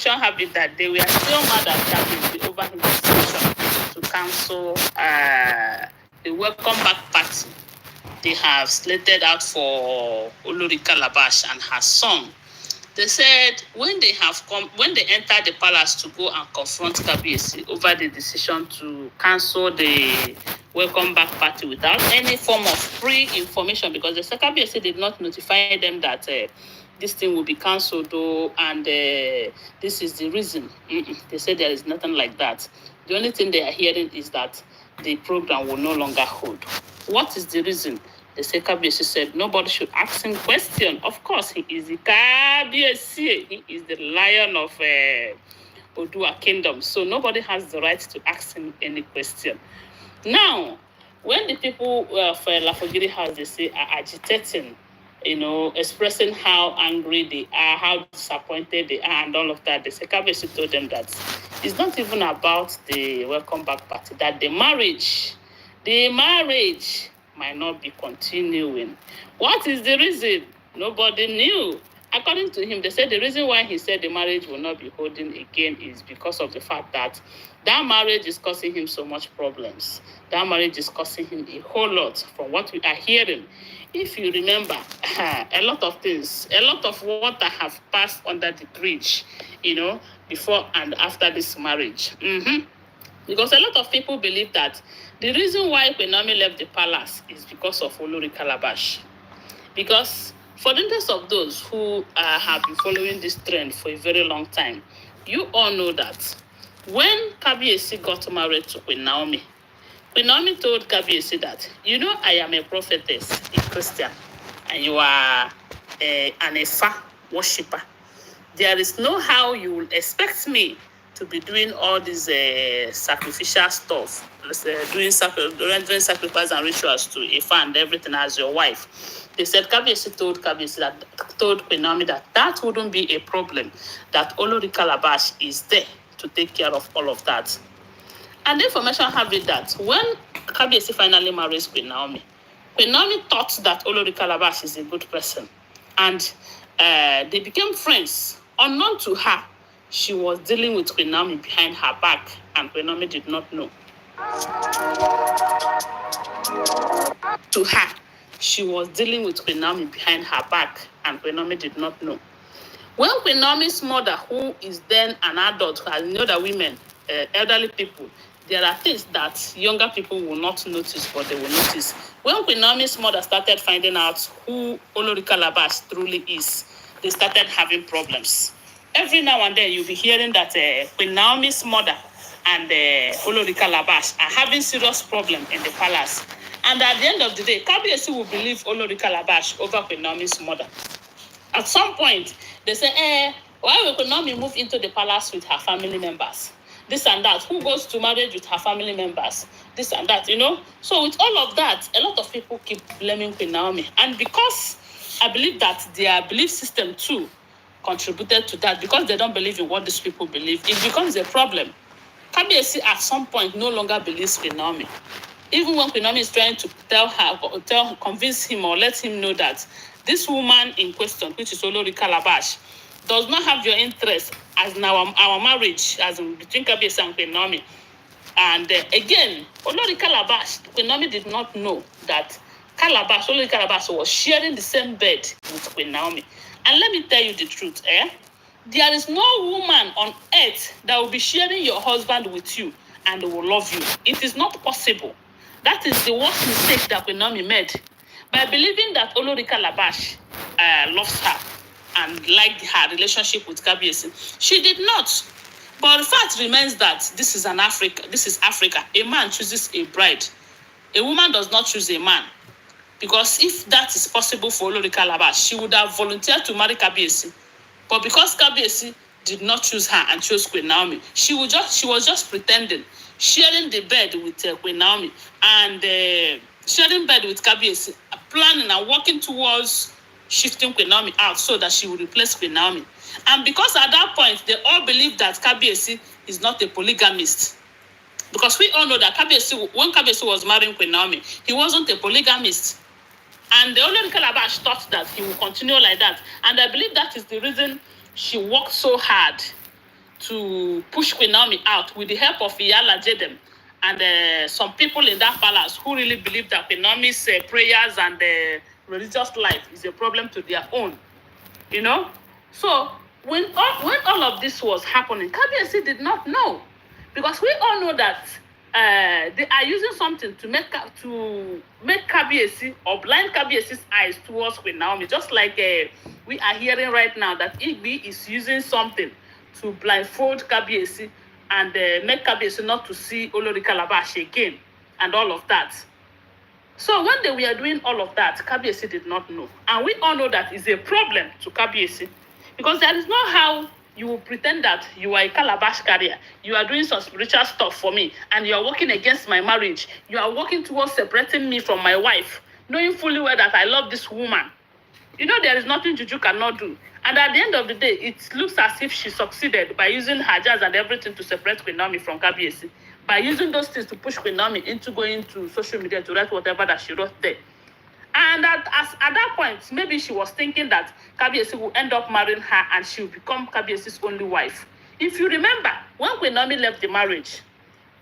have it that they were still mad at Kabiyesi over his decision to cancel the welcome back party they have slated out for Olori Calabash and her son. They said when they entered the palace to go and confront Kabiyesi over the decision to cancel the welcome back party without any form of pre-information, because the Kabiyesi did not notify them that this thing will be cancelled though, and this is the reason. They said there is nothing like that. The only thing they are hearing is that the program will no longer hold. What is the reason? The Kabiyesi said nobody should ask him question. Of course, he is the Kabiyesi. He is the lion of Odua Kingdom. So nobody has the right to ask him any question. Now, when the people of Lafogiri House, they say, are agitating, expressing how angry they are, how disappointed they are, and all of that, the Kabiyesi told them that it's not even about the welcome back party, that the marriage might not be continuing. What is the reason? Nobody knew. According to him, they said the reason why he said the marriage will not be holding again is because of the fact that marriage is causing him so much problems. That marriage is causing him a whole lot from what we are hearing. If you remember, a lot of things, a lot of water have passed under the bridge, before and after this marriage. Because a lot of people believe that the reason why Queen left the palace is because of Olori Calabash. Because for the interest of those who have been following this trend for a very long time, you all know that when Kabiyesi got married to Queen Naomi told Kabiyesi that, I am a prophetess, a Christian, and you are an Efa worshipper. There is no how you will expect me to be doing all this sacrificial stuff, doing sacrifice and rituals to Ifa and everything as your wife. They said Kabiyesi told Queen Naomi that wouldn't be a problem, that Olori Calabash is there to take care of all of that. And the information have it that when Kabiyesi finally marries Queen Naomi thought that Olori Calabash is a good person, and they became friends. Unknown to her, she was dealing with Queen Naomi behind her back, and Queen Naomi did not know. To her, she was dealing with Queen Naomi behind her back, and Queen Naomi did not know. When Queen Naomi's mother, who is then an adult, as you know that women, elderly people, there are things that younger people will not notice, but they will notice. When Queen Naomi's mother started finding out who Olori Calabash truly is, they started having problems. Every now and then, you'll be hearing that Queen Naomi's mother and Olori Calabash are having serious problem in the palace. And at the end of the day, Kabiyesi will believe Olori Calabash over Queen Naomi's mother. At some point, they say, why will Queen Naomi move into the palace with her family members? This and that. Who goes to marriage with her family members? This and that, So with all of that, a lot of people keep blaming Queen Naomi. And because I believe that their belief system too contributed to that, because they don't believe in what these people believe, it becomes a problem. Kabiyesi at some point no longer believes Queen Naomi. Even when Queen Naomi is trying to convince him or let him know that this woman in question, which is Olori Calabash, does not have your interest as in our marriage, as in between Kabiyesi and Queen Naomi. And again, Olori Calabash, Queen Naomi did not know that Olori Calabash was sharing the same bed with Queen Naomi. And let me tell you the truth, there is no woman on earth that will be sharing your husband with you and will love you. It is not possible. That is the worst mistake that Queen Naomi made. By believing that Olori Calabash loves her and liked her relationship with Kabiyesi, she did not. But the fact remains that this is Africa. A man chooses a bride. A woman does not choose a man. Because if that is possible for Olori Calabash, she would have volunteered to marry Kabiyesi. But because Kabiyesi did not choose her and chose Queen Naomi, she was just pretending, sharing the bed with Queen Naomi and sharing bed with Kabiyesi, planning and working towards shifting Queen Naomi out so that she would replace Queen Naomi. And because at that point, they all believe that Kabiyesi is not a polygamist. Because we all know that when Kabiyesi was marrying Queen Naomi, he wasn't a polygamist. And the Olori Calabash thought that he would continue like that. And I believe that is the reason she worked so hard to push Queen Naomi out with the help of Iyala Jedem and some people in that palace who really believe that Queen Naomi's prayers and religious life is a problem to their own. You know? So when all of this was happening, Kabiyesi did not know. Because we all know that they are using something to make Kabiyesi or blind Kabiyesi's eyes towards Queen Naomi. Just like we are hearing right now that Igbi is using something to blindfold Kabiyesi and make Kabiyesi not to see Olori Calabash again and all of that. So when they were doing all of that, Kabiyesi did not know. And we all know that is a problem to Kabiyesi. Because there is no how you will pretend that you are a Calabash carrier. You are doing some spiritual stuff for me. And you are working against my marriage. You are working towards separating me from my wife. Knowing fully well that I love this woman. You know there is nothing Juju cannot do. And at the end of the day, it looks as if she succeeded by using her jazz and everything to separate Queen Naomi from Kabiyesi. By using those things to push Queen Naomi into going to social media to write whatever that she wrote there. And at that point, maybe she was thinking that Kabiyesi will end up marrying her and she will become Kabiyesi's only wife. If you remember, when Queen Naomi left the marriage,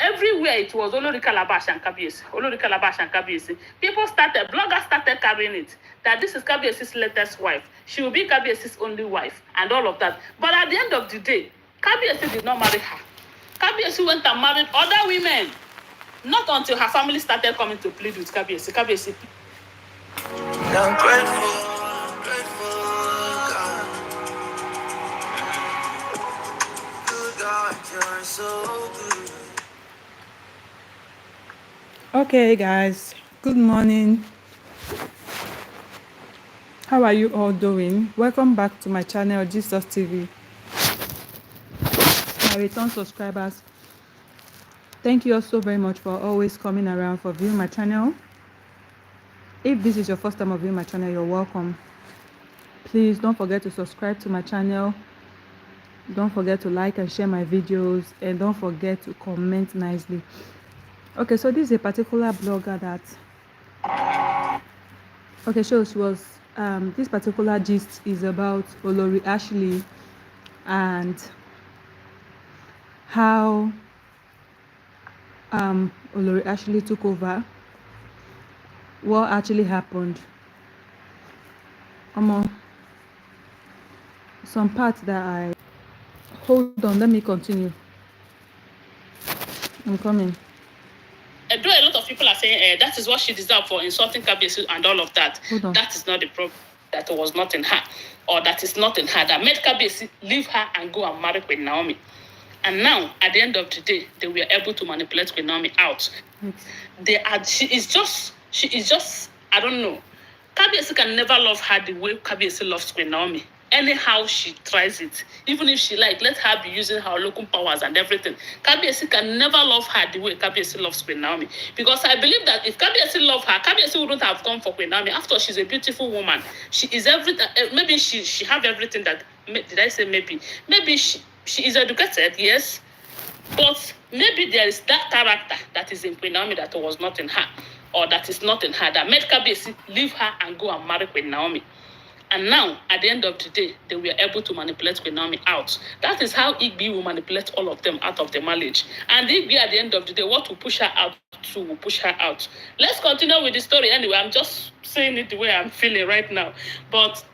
everywhere it was Olori Calabash and Kabiyesi, Olori Calabash and Kabiyesi. Bloggers started carrying it, that this is Kabiyesi's latest wife. She will be Kabiyesi's only wife and all of that. But at the end of the day, Kabiyesi did not marry her. Kabiyesi went and married other women. Not until her family started coming to plead with Kabiyesi. Kabiyesi. I'm grateful, God. Good God, you're so good. Okay, guys, good morning. How are you all doing? Welcome back to my channel, Jesus TV. My return subscribers, thank you all so very much for always coming around for viewing my channel. If this is your first time of viewing my channel, you're welcome. Please don't forget to subscribe to my channel. Don't forget to like and share my videos, and don't forget to comment nicely. Okay, so this is a particular blogger that she was this particular gist is about Olori Ashley and how Olori Ashley took over, what actually happened. Some parts that I hold on, let me continue. I'm coming. Though a lot of people are saying that is what she deserved for insulting Kabiyesi and all of that. That is not the problem. That was not in her, or that is not in her, that made Kabiyesi leave her and go and marry Queen Naomi. And now, at the end of the day, they were able to manipulate Queen Naomi out. She is just, I don't know. Kabiyesi can never love her the way Kabiyesi loves Queen Naomi. Anyhow she tries it, even if she let her be using her local powers and everything. Kabiyesi can never love her the way Kabiyesi loves Queen Naomi. Because I believe that if Kabiyesi loved her, Kabiyesi wouldn't have gone for Queen Naomi. After all, she's a beautiful woman. She is everything. Maybe she have everything that. Did I say maybe? Maybe she is educated, yes. But maybe there is that character that is in Queen Naomi that was not in her, or that is not in her, that made Kabiyesi leave her and go and marry Queen Naomi. And now, at the end of the day, they were able to manipulate Queen Naomi out. That is how Igbi will manipulate all of them out of the marriage. And Igbi, at the end of the day, what will push her out to will push her out. Let's continue with the story anyway. I'm just saying it the way I'm feeling right now. But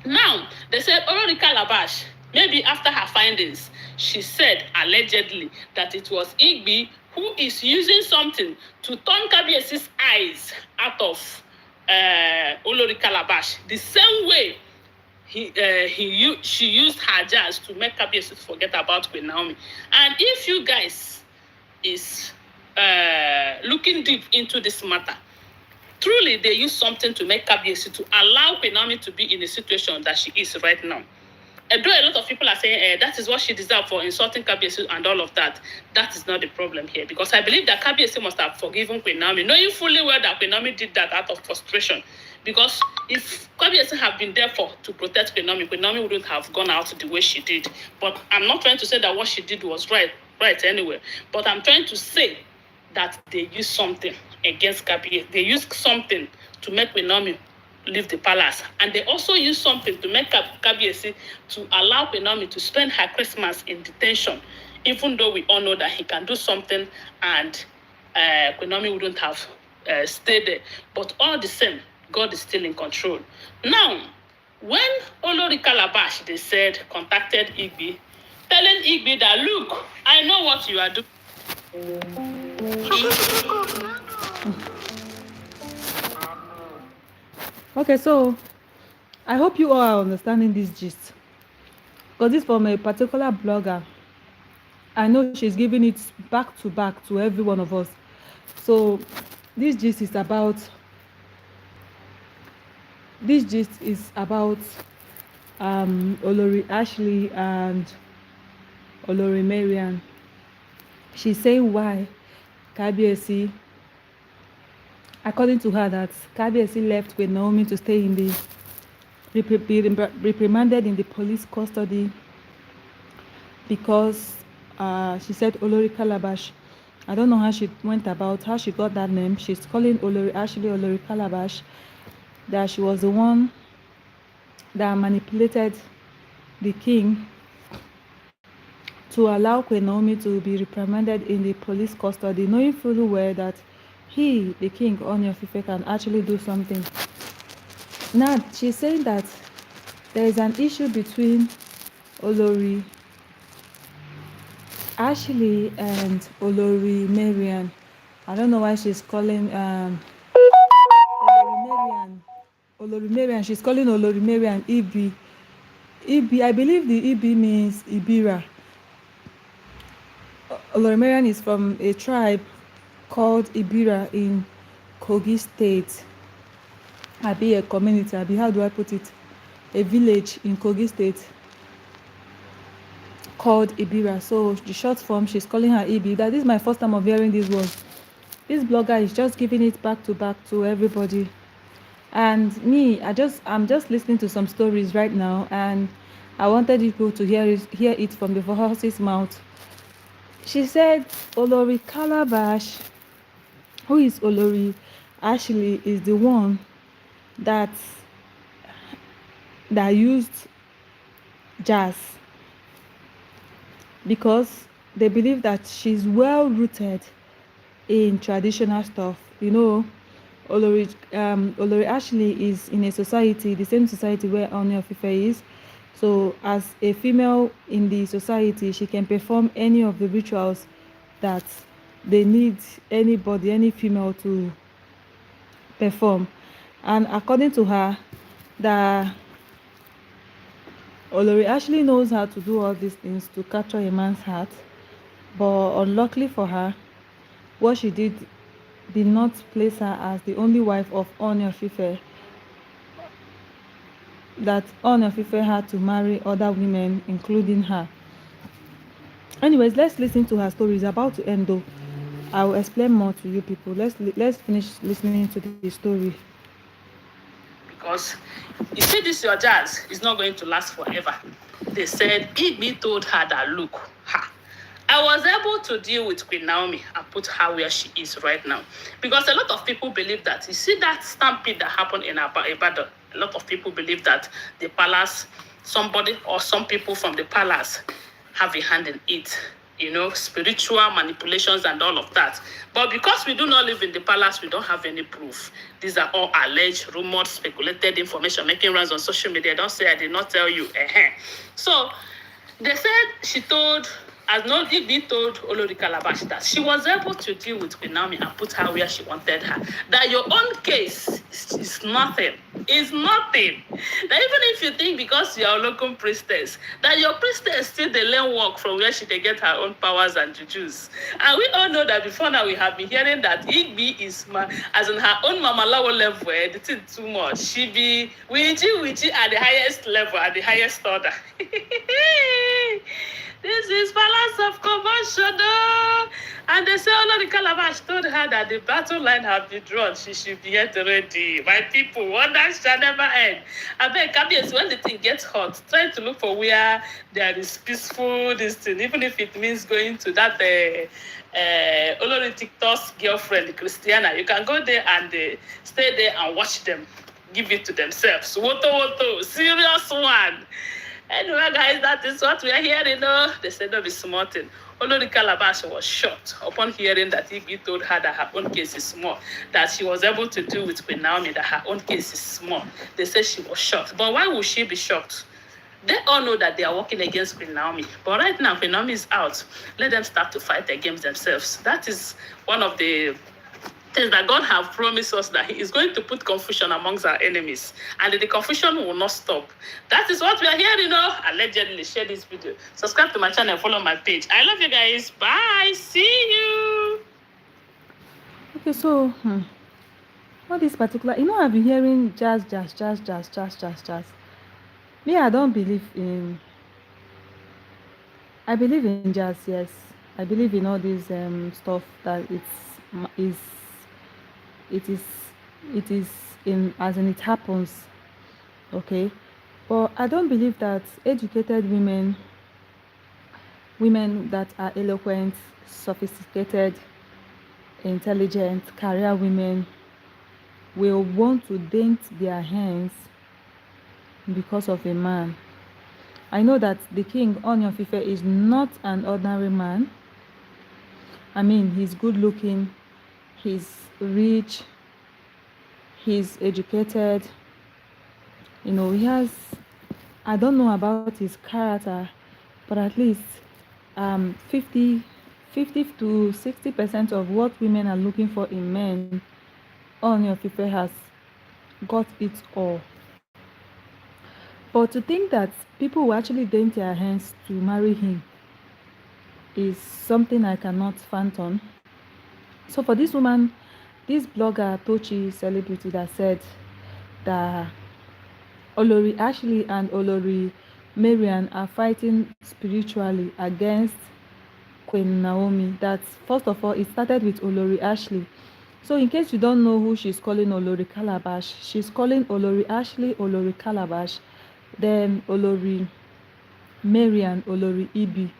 now, they said Olori Calabash, maybe after her findings, she said, allegedly, that it was Igbi who is using something to turn Kabiyesi's eyes out of Olori Calabash, the same way she used her jazz to make Kabiyesi forget about Queen Naomi. And if you guys is looking deep into this matter, truly they use something to make Kabiyesi to allow Queen Naomi to be in the situation that she is right now. And though a lot of people are saying that is what she deserved for insulting Kabiyesi and all of that, that is not the problem here. Because I believe that Kabiyesi must have forgiven Queen Naomi, knowing fully well that Queen Naomi did that out of frustration. Because if Kabiyesi had been there to protect Queen Naomi wouldn't have gone out the way she did. But I'm not trying to say that what she did was right anyway. But I'm trying to say that they used something against Kabiyesi. They used something to make Queen Naomi leave the palace. And they also used something to make Kabiesi to allow Queen Naomi to spend her Christmas in detention, even though we all know that he can do something and Queen Naomi wouldn't have stayed there. But all the same, God is still in control. Now, when Olori Calabash, they said, contacted Igbi, telling Igbi that, look, I know what you are doing. Okay, so I hope you all are understanding this gist, because this from a particular blogger. I know she's giving it back to back to every one of us. So this gist is about Olori Ashley and Olori Marian. She's saying why Kabiesi, according to her, that Kabiesi left with Naomi to stay in the reprimanded in the police custody because she said Olori Calabash. I don't know how she went about, how she got that name. She's calling Olori Ashley Olori Calabash, that she was the one that manipulated the king to allow Queen Naomi to be reprimanded in the police custody, knowing fully well that he, the king, Ooni of Ife, can actually do something. Now, she's saying that there is an issue between Olori Ashley and Olori Marian. I don't know why she's calling Olori Marian. She's calling Olori Marian Ibi. Ibi, I believe the Ibi means Ibira. Olori Marian is from a tribe called Ibira in Kogi State. Abi a community, Abi, how do I put it? A village in Kogi State called Ibira. So the short form, she's calling her Ibi. That is my first time of hearing this word. This blogger is just giving it back to everybody. And me, I'm just listening to some stories right now, and I wanted people to hear it from the horse's mouth. She said Olori Calabash, who is Olori Ashley, is the one that used jazz, because they believe that she's well rooted in traditional stuff. You know, Olori Ashley is in a society, the same society where Ooni of Ife is. So as a female in the society, she can perform any of the rituals that they need any female to perform. And according to her, that Olori Ashley knows how to do all these things to capture a man's heart, but unluckily for her, what she did not place her as the only wife of Ooni of Ife, that Ooni of Ife had to marry other women, including her. Anyways, let's listen to her story. It's about to end though. I will explain more to you people. Let's finish listening to the story. Because you see, this your jazz is not going to last forever. They said Igbi told her that, look, I was able to deal with Queen Naomi and put her where she is right now. Because a lot of people believe that, you see that stampede that happened in Ibadan, a lot of people believe that the palace, somebody or some people from the palace have a hand in it. You know, spiritual manipulations and all of that. But because we do not live in the palace, we don't have any proof. These are all alleged, rumored, speculated information making rounds on social media. Don't say I did not tell you. So they said she told, as no Igbi told Olori Calabash, that she was able to deal with Queen Naomi and put her where she wanted her. That your own case is nothing. It's nothing. That even if you think because you are a local priestess, that your priestess still they learn work from where she can get her own powers and jujus. And we all know that before now we have been hearing that Igbi is as in her own mamalawo level, the thing too much. She be witchy at the highest level, at the highest order. This is Palace of Commotion. And they say Olori Calabash told her that the battle line had been drawn. She should be yet ready. My people, wonders shall never end. I beg, Kabiesi, when the thing gets hot, try to look for where there is peaceful, this thing, even if it means going to that Olori TikTok's girlfriend, Christiana. You can go there and stay there and watch them. give it to themselves. Woto woto, serious one. Anyway, guys, that is what we are hearing. They said no be small thing. Olori Calabash was shocked upon hearing that Igby told her that her own case is small, that she was able to do with Queen Naomi, that her own case is small. They said she was shocked. But why would she be shocked? They all know that they are working against Queen Naomi. But right now, Queen Naomi is out. Let them start to fight against themselves. That is one of the things that God have promised us, that He is going to put confusion amongst our enemies, and the confusion will not stop. That is what we are hearing. Allegedly, share this video, subscribe to my channel, follow my page. I love you guys. Bye. See you. Okay, so what this particular, I've been hearing jazz. Me, I don't believe in. I believe in jazz, yes. I believe in all this stuff that is it is it is in as in it happens, okay. But I don't believe that educated women that are eloquent, sophisticated, intelligent, career women will want to dent their hands because of a man. I know that the king, Ooni of Ife, is not an ordinary man. I mean, he's good looking, he's rich, he's educated. He has, I don't know about his character, but at least 50 to 60% of what women are looking for in men, Ooni of Ife has got it all. But to think that people will actually dent their hands to marry him is something I cannot fathom. So for this woman, this blogger Tochi celebrity that said that Olori Ashley and Olori Marian are fighting spiritually against Queen Naomi. That first of all, it started with Olori Ashley. So in case you don't know who she's calling Olori Calabash, she's calling Olori Ashley Olori Calabash, then Olori Marian Olori Ibi.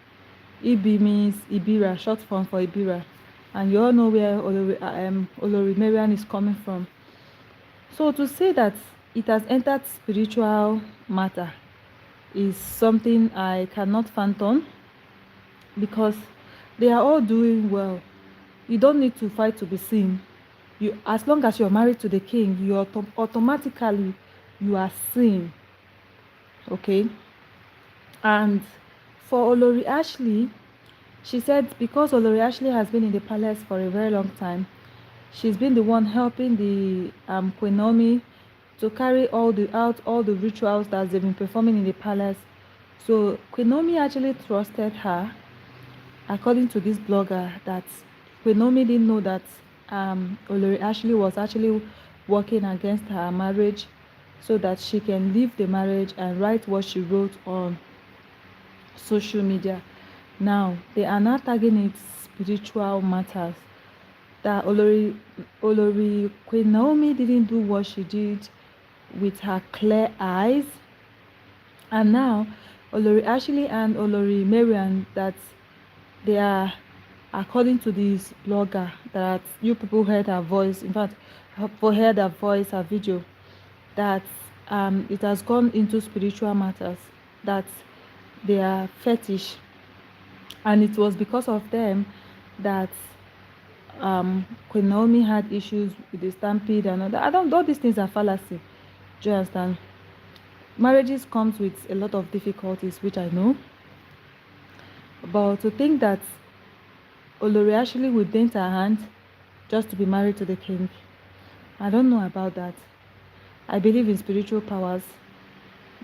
Ibi means Ibira, short form for Ibira. And you all know where Olori Marian is coming from. So to say that it has entered spiritual matter is something I cannot fathom, because they are all doing well. You don't need to fight to be seen. As long as you're married to the king, automatically you are seen. Okay? And for Olori Ashley, she said because Olori Ashley has been in the palace for a very long time, she's been the one helping the Queen Naomi to carry out all the rituals that they've been performing in the palace. So Queen Naomi actually trusted her, according to this blogger, that Queen Naomi didn't know that Olori Ashley was actually working against her marriage, so that she can leave the marriage and write what she wrote on social media. Now they are now tagging it spiritual matters, that Olori Queen Naomi didn't do what she did with her clear eyes, and now Olori Ashley and Olori Marian, that they are, according to this blogger, that you people heard her voice, in fact heard her voice, her video, that it has gone into spiritual matters, that they are fetish, and it was because of them that Queen Naomi had issues with the stampede and all that. All these things are fallacy. Do you understand? Marriages comes with a lot of difficulties, which I know. But to think that Olori Ashley would dent her hand just to be married to the king, I don't know about that. I believe in spiritual powers,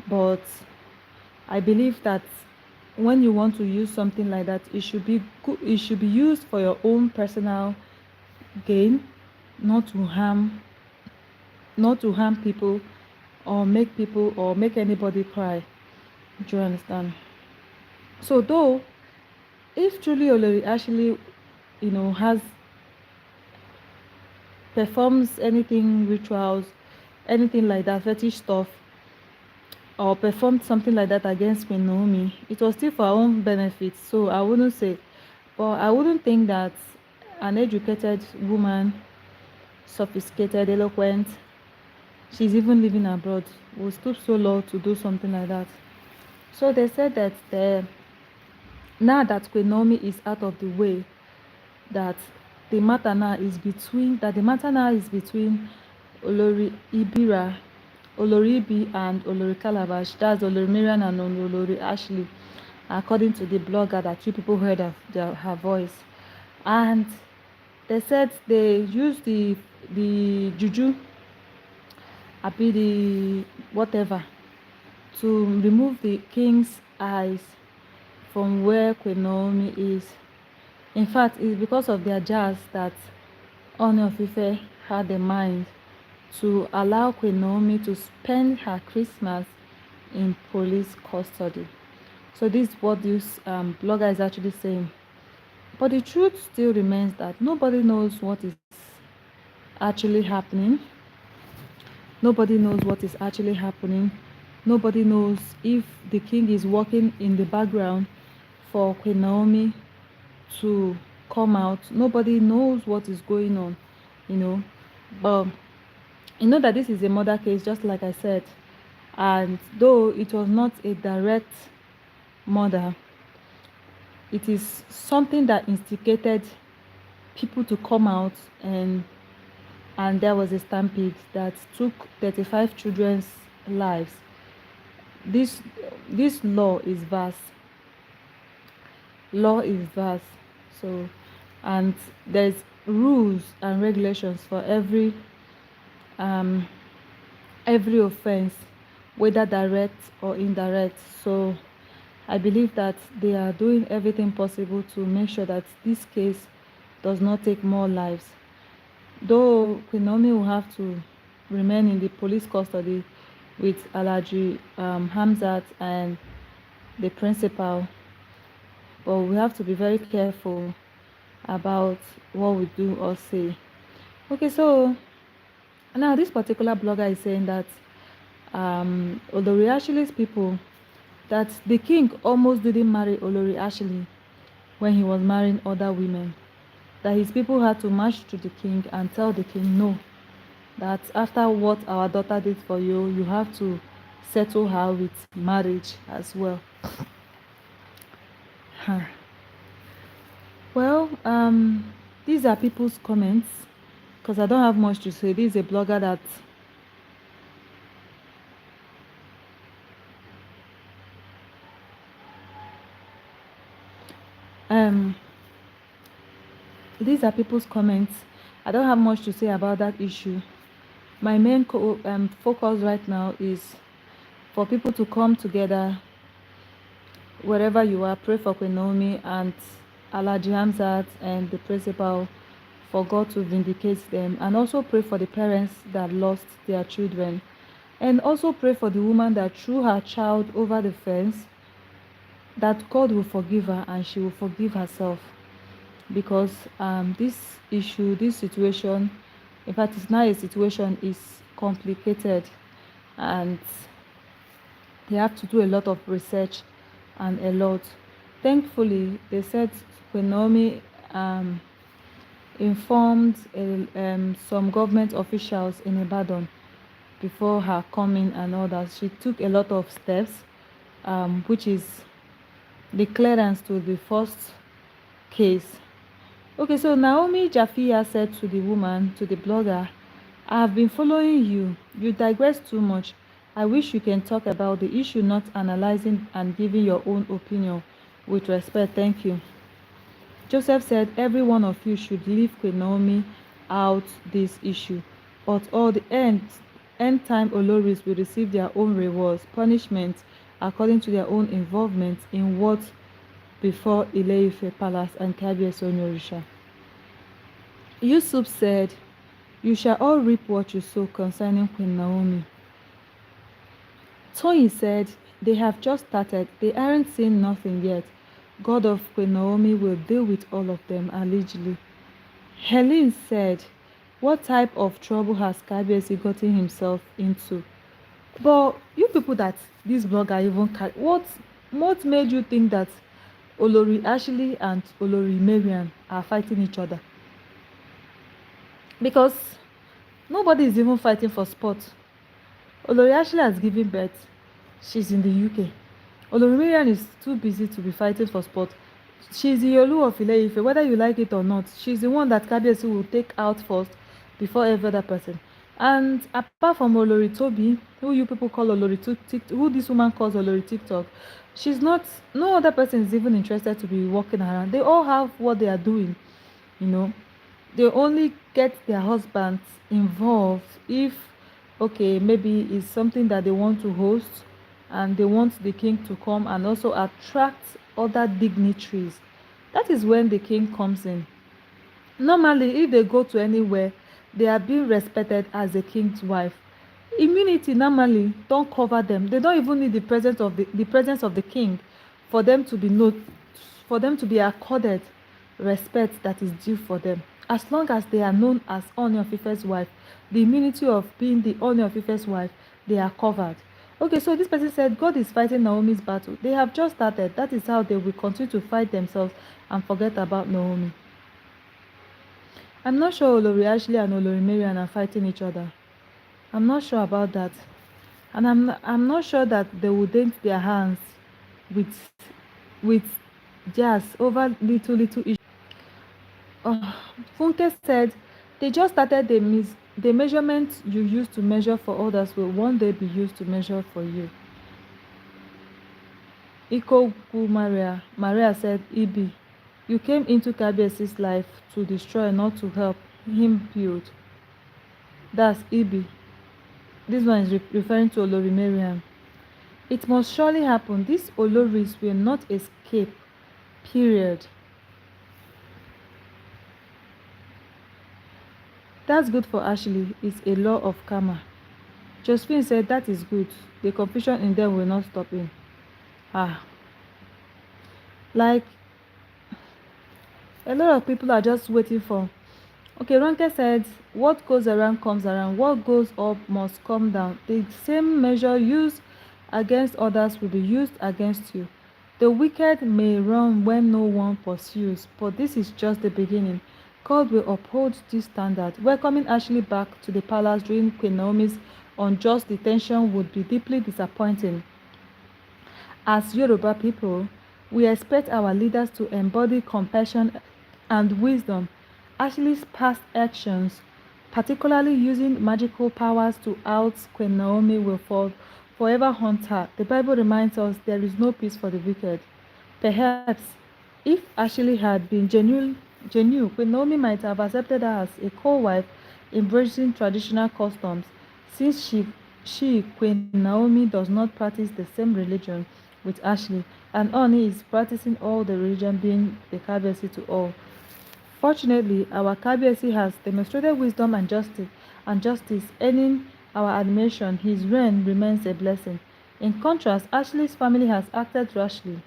but I believe that when you want to use something like that, it should be good, it should be used for your own personal gain, not to harm people or make anybody cry. Do you understand? So though, if truly Olori Ashley has performs anything, rituals, anything like that, fetish stuff, or performed something like that against Queen Naomi, it was still for our own benefit. So I wouldn't say, but I wouldn't think that an educated woman, sophisticated, eloquent, she's even living abroad, will stoop so low to do something like that. So they said that now that Queen Naomi is out of the way, that the matter now is between Olori Ibira, Olori Ibi and Olori Calabash. That's Olori Marian and Olori Ashley, according to the blogger that you people heard of her voice. And they said they used the juju, abi the whatever, to remove the king's eyes from where Queen Naomi is. In fact, it's because of their jazz that Ooni of Ife had a mind to allow Queen Naomi to spend her Christmas in police custody. So this is what this blogger is actually saying. But the truth still remains that nobody knows what is actually happening. Nobody knows what is actually happening. Nobody knows if the king is working in the background for Queen Naomi to come out. Nobody knows what is going on, you know. But you know that this is a murder case, just like I said. And though it was not a direct murder, it is something that instigated people to come out, and there was a stampede that took 35 children's lives. This this law is vast. Law is vast. So, and there's rules and regulations for every offense, whether direct or indirect. So I believe that they are doing everything possible to make sure that this case does not take more lives. Though Queen Naomi will have to remain in the police custody with Alhaji Hamzat and the principal, but we have to be very careful about what we do or say. Okay, so now this particular blogger is saying that Olori Ashley's people, that the king almost didn't marry Olori Ashley when he was marrying other women, that his people had to march to the king and tell the king, no, that after what our daughter did for you, you have to settle her with marriage as well. Well, these are people's comments, because I don't have much to say. This is a blogger that these are people's comments. I don't have much to say about that issue. My main focus right now is for people to come together wherever you are. Pray for Queen Naomi and Alhaji Hamzat and the principal, for God to vindicate them, and also pray for the parents that lost their children, and also pray for the woman that threw her child over the fence, that God will forgive her and she will forgive herself. Because this issue, this situation, in fact, it's not a situation, is complicated, and they have to do a lot of research and a lot. Thankfully, they said Queen Naomi informed some government officials in Ibadan before her coming and all that. She took a lot of steps, which is the clearance to the first case. Okay, so Naomi Jafia said to the woman, to the blogger, I have been following you. You digress too much. I wish you can talk about the issue, not analyzing and giving your own opinion. With respect, thank you. Joseph said every one of you should leave Queen Naomi out this issue. But all the end time Oloris will receive their own rewards, punishments, according to their own involvement in what before Ile-Ife Palace and Kabiyesi Onyorisha. Yusuf said, you shall all reap what you sow concerning Queen Naomi. Tony said, they have just started. They aren't seen nothing yet. God of Queen Naomi will deal with all of them allegedly. Helen said, what type of trouble has Kabiyesi gotten himself into? But you people that this blogger even what made you think that Olori Ashley and Olori Marian are fighting each other? Because nobody is even fighting for sport. Olori Ashley has given birth. She's in the UK. Olori Mariam is too busy to be fighting for sport. She's the Olu of Ile-Ife, whether you like it or not. She's the one that Kabiyesi will take out first before every other person. And apart from Olori Tobi, who you people call Olori TikTok, who this woman calls Olori TikTok, she's not. No other person is even interested to be walking around. They all have what they are doing, you know. They only get their husbands involved if, okay, maybe it's something that they want to host and they want the king to come and also attract other dignitaries. That is when the king comes in. Normally, if they go to anywhere, they are being respected as a king's wife. Immunity normally don't cover them. They don't even need the presence of the king for them to be for them to be accorded respect that is due for them. As long as they are known as Ooni of Ife's wife, the immunity of being the Ooni of Ife's wife, they are covered. Okay, so this person said God is fighting Naomi's battle. They have just started. That is how they will continue to fight themselves and forget about Naomi. I'm not sure Olori Ashley and Olori Mariam are fighting each other. I'm not sure about that. And I'm not sure that they will dent their hands with with jazz over little issues. Funke said they just started the measurement you used to measure for others will one day be used to measure for you. Ikoku Maria said, Ibi, you came into Kabiyesi's life to destroy, not to help him build. That's Ibi. This one is referring to Olori Mariam. It must surely happen. These Oloris will not escape. Period. That's good for Ashley. It's a law of karma. Josephine said that is good. The confusion in them will not stop him. Like, a lot of people are just waiting for. Okay, Ronke said, what goes around comes around. What goes up must come down. The same measure used against others will be used against you. The wicked may run when no one pursues, but this is just the beginning. God will uphold this standard. Welcoming Ashley back to the palace during Queen Naomi's unjust detention would be deeply disappointing. As Yoruba people, we expect our leaders to embody compassion and wisdom. Ashley's past actions, particularly using magical powers to out Queen Naomi, will forever haunt her. The Bible reminds us there is no peace for the wicked. Perhaps, if Ashley had been genuine, Queen Naomi might have accepted her as a co-wife, embracing traditional customs. Since Queen Naomi, does not practice the same religion with Ashley, and Ooni is practicing all the religion, being the Kabiyesi to all. Fortunately, our Kabiyesi has demonstrated wisdom and justice, earning our admiration. His reign remains a blessing. In contrast, Ashley's family has acted rashly.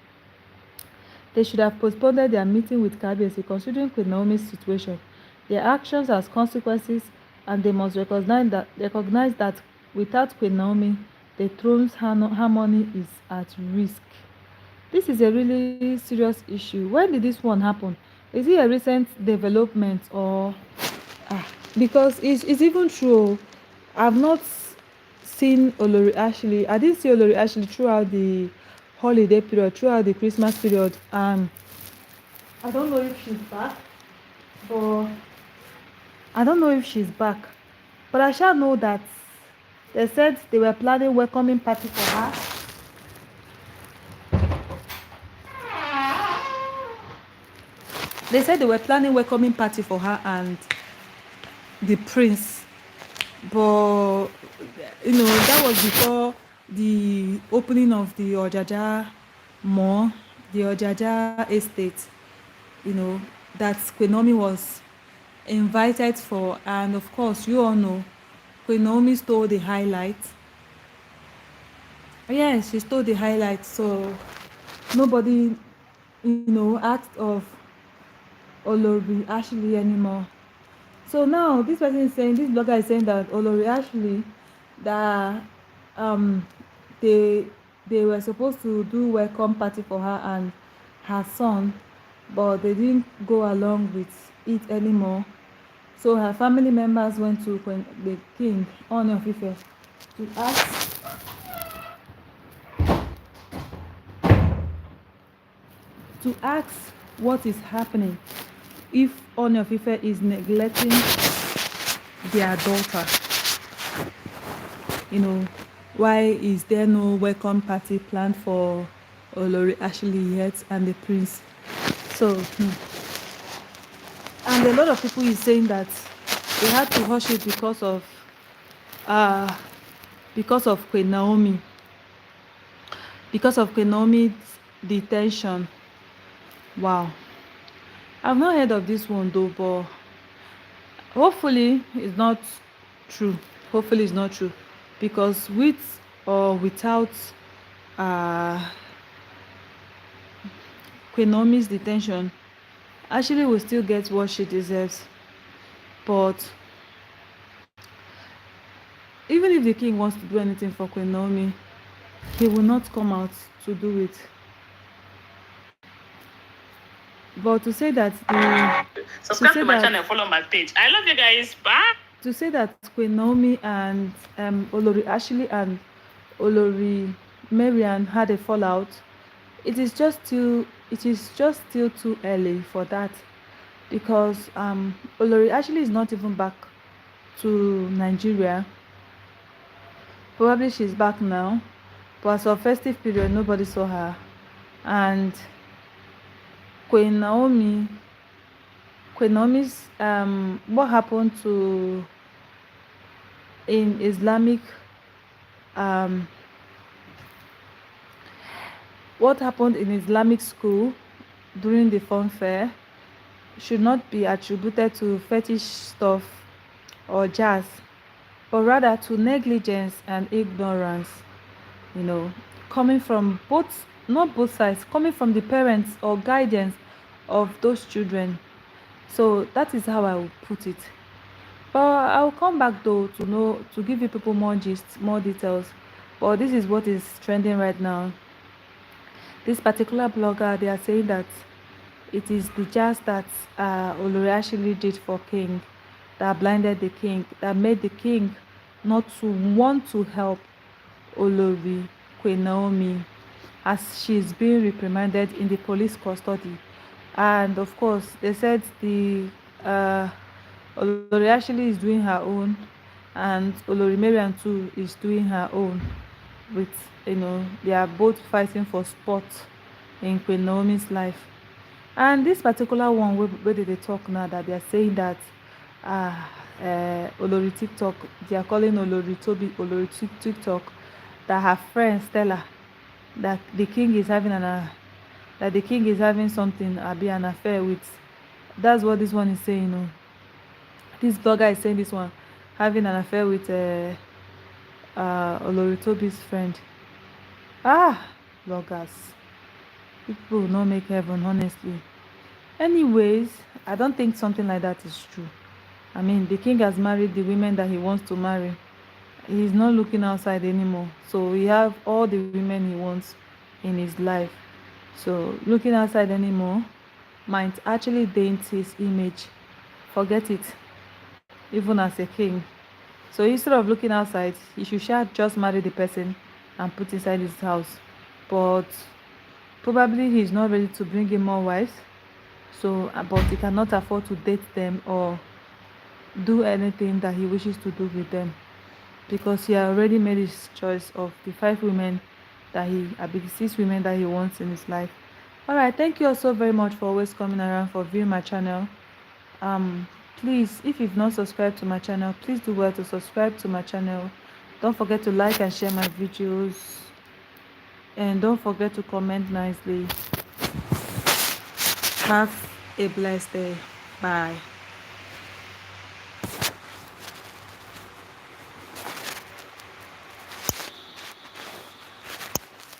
They should have postponed their meeting with Kabiyesi, considering Queen Naomi's situation. Their actions has consequences, and they must recognize that without Queen Naomi, the throne's harmony is at risk. This is a really serious issue. When did this one happen? Is it a recent development or because it's even true? I've not seen Olori Ashley. I didn't see Olori Ashley throughout the holiday period, throughout the Christmas period. I don't know if she's back, but I shall know that they said they were planning welcoming party for her. They said they were planning welcoming party for her and the prince, but that was before the opening of the Ojaja Mall, the Ojaja estate. That Queen Naomi was invited for, and of course you all know Queen Naomi stole the highlight. Yes, she stole the highlight, so nobody asked of Olori Ashley anymore. So now this blogger is saying that Olori Ashley, that they were supposed to do welcome party for her and her son, but they didn't go along with it anymore. So her family members went to the king, Ooni of Ife, to ask what is happening if Ooni of Ife is neglecting their daughter. You know, why is there no welcome party planned for Olori Ashley yet and the prince? So, and a lot of people is saying that they had to hush it because of Queen Naomi, because of Queen Naomi's detention. Wow, I've not heard of this one though, but hopefully it's not true. Hopefully it's not true, because with or without Queen Naomi's detention, Ashley will still get what she deserves. But even if the king wants to do anything for Queen Naomi, he will not come out to do it. But to say that subscribe to my channel, follow my page. I love you guys. Bye. To say that Queen Naomi and Olori Ashley and Olori Marian had a fallout, it is just still too early for that, because Olori Ashley is not even back to Nigeria. Probably she's back now, but as of festive period, nobody saw her. And Queen Naomi's what happened to in Islamic what happened in Islamic school during the fun fair should not be attributed to fetish stuff or jazz, but rather to negligence and ignorance, coming from not both sides, coming from the parents or guidance of those children. So that is how I will put it. But I'll come back though to give you people more gist, more details. But this is what is trending right now. This particular blogger, they are saying that it is the jazz that Olori Ashley did for King that blinded the king, that made the king not to want to help Olori Queen Naomi, as she's being reprimanded in the police custody. And of course, they said the Olori Ashley is doing her own, and Olori Mariam too is doing her own. With they are both fighting for spots in Queen Naomi's life. And this particular one, where they talk now, that they are saying that Olori TikTok, they are calling Olori Toby Olori TikTok, that her friend Stella, that the king is having something, an affair with. That's what this one is saying. This blogger is saying this one, having an affair with Olori Toby's friend. Bloggers, people will not make heaven, honestly. Anyways, I don't think something like that is true. I mean, the king has married the women that he wants to marry. He's not looking outside anymore. So he have all the women he wants in his life. So looking outside anymore might actually dent his image. Forget it, even as a king. So instead of looking outside, he should just marry the person and put inside his house. But probably he's not ready to bring in more wives. So, but he cannot afford to date them or do anything that he wishes to do with them, because he already made his choice of the 6 women that he wants in his life. All right, thank you all so very much for always coming around for viewing my channel. Please, if you've not subscribed to my channel, please do well to subscribe to my channel. Don't forget to like and share my videos, and don't forget to comment nicely. Have a blessed day. Bye.